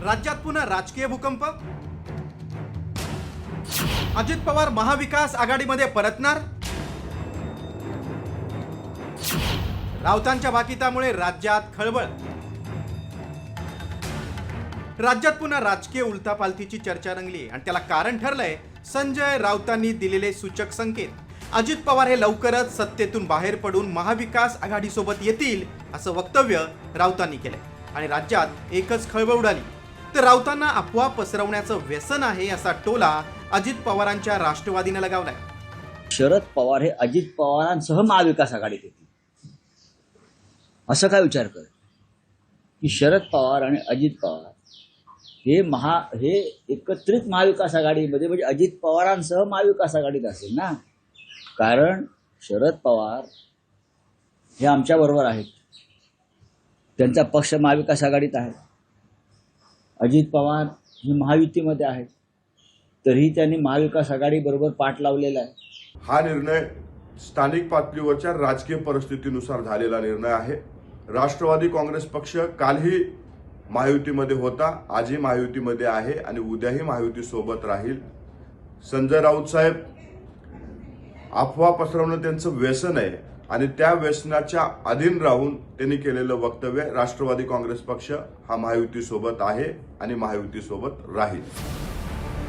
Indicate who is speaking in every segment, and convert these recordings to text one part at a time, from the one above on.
Speaker 1: राज्यात पुन्हा राजकीय भूकंप. अजित पवार महाविकास आघाडीमध्ये परतणार. राऊतांच्या भाकितामुळे राज्यात खळबळ. राज्यात पुन्हा राजकीय उलथापालथीची चर्चा रंगली आणि त्याला कारण ठरलंय संजय राऊतांनी दिलेले सूचक संकेत. अजित पवार हे लवकरच सत्तेतून बाहेर पडून महाविकास आघाडीसोबत येतील असं वक्तव्य राऊतांनी केलंय आणि राज्यात एकच खळबळ उडाली. तर राऊतांना अफवा पसरवण्याचं व्यसन आहे असा टोला अजित पवारांच्या राष्ट्रवादीने लगावलाय.
Speaker 2: शरद पवार हे अजित पवारांसह महाविकास आघाडीत येतील असं काय विचार कर की शरद पवार आणि अजित पवार हे एकत्रित महाविकास आघाडीमध्ये म्हणजे अजित पवारांसह महाविकास आघाडीत असेल ना. कारण शरद पवार हे आमच्या बरोबर आहेत, त्यांचा पक्ष महाविकास आघाडीत आहे. अजित पवार हे महायुतीमध्ये आहेत, तरीही त्यांनी महाविकास आघाडी बरोबर पाठ लावलेला आहे.
Speaker 3: हा निर्णय स्थानिक पातळीवरच्या राजकीय परिस्थितीनुसार झालेला निर्णय आहे. राष्ट्रवादी काँग्रेस पक्ष कालही महायुतीमध्ये होता, आजही महायुतीमध्ये आहे आणि उद्याही महायुती सोबत राहील. संजय राऊत साहेब अफवा पसरवणं त्यांचं व्यसन आहे आणि त्या व्यसनाच्या अधीन राहून त्यांनी केलेलं वक्तव्य राष्ट्रवादी काँग्रेस पक्ष हा महायुती सोबत आहे आणि महायुती सोबत राहील.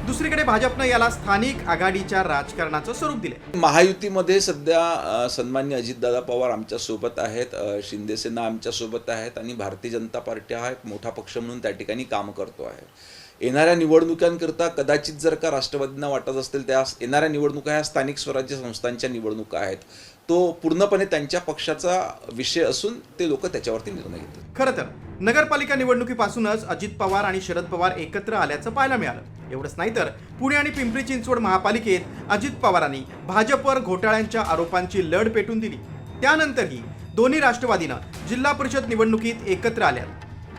Speaker 1: दुसरीकडे भाजपनं याला स्थानिक आघाडीच्या राजकारणाचं स्वरूप दिले.
Speaker 4: महायुतीमध्ये सध्या सन्मान्य अजितदादा पवार आमच्या सोबत आहेत, शिंदे सेना आमच्या सोबत आहेत आणि भारतीय जनता पार्टी हा एक मोठा पक्ष म्हणून त्या ठिकाणी काम करतो आहे. येणाऱ्या निवडणुकांकरता कदाचित जर का राष्ट्रवादींना वाटत असतील त्या येणाऱ्या निवडणुका ह्या स्थानिक स्वराज्य संस्थांच्या निवडणुका आहेत, तो पूर्णपणे त्यांच्या पक्षाचा विषय असून ते लोक त्याच्यावरती निर्णय घेतात.
Speaker 1: खरं तर नगरपालिका निवडणुकीपासूनच अजित पवार आणि शरद पवार एकत्र आल्याचं पाहायला मिळालं. एवढंच नाही तर पुणे आणि पिंपरी चिंचवड महापालिकेत अजित पवारांनी भाजपवर घोटाळ्यांच्या आरोपांची लढ पेटून दिली. त्यानंतरही दोन्ही राष्ट्रवादीनं जिल्हा परिषद निवडणुकीत एकत्र आल्यात.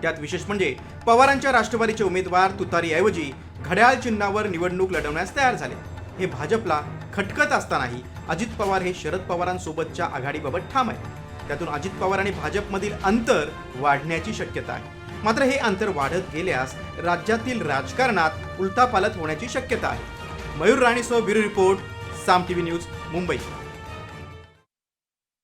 Speaker 1: त्यात विशेष म्हणजे पवारांच्या राष्ट्रवादीचे उमेदवार तुतारीऐवजी घड्याळ चिन्हावर निवडणूक लढवण्यास तयार झाले. हे भाजपला खटकत असतानाही अजित पवार हे शरद पवारांसोबतच्या आघाडीबाबत ठाम आहे. त्यातून अजित पवार आणि भाजपमधील अंतर वाढण्याची शक्यता आहे. मात्र हे अंतर वाढत गेल्यास राज्यातील राजकारणात उलथापालथ होण्याची शक्यता आहे. मयूर राणीसह ब्युरो रिपोर्ट, साम टीव्ही न्यूज, मुंबई.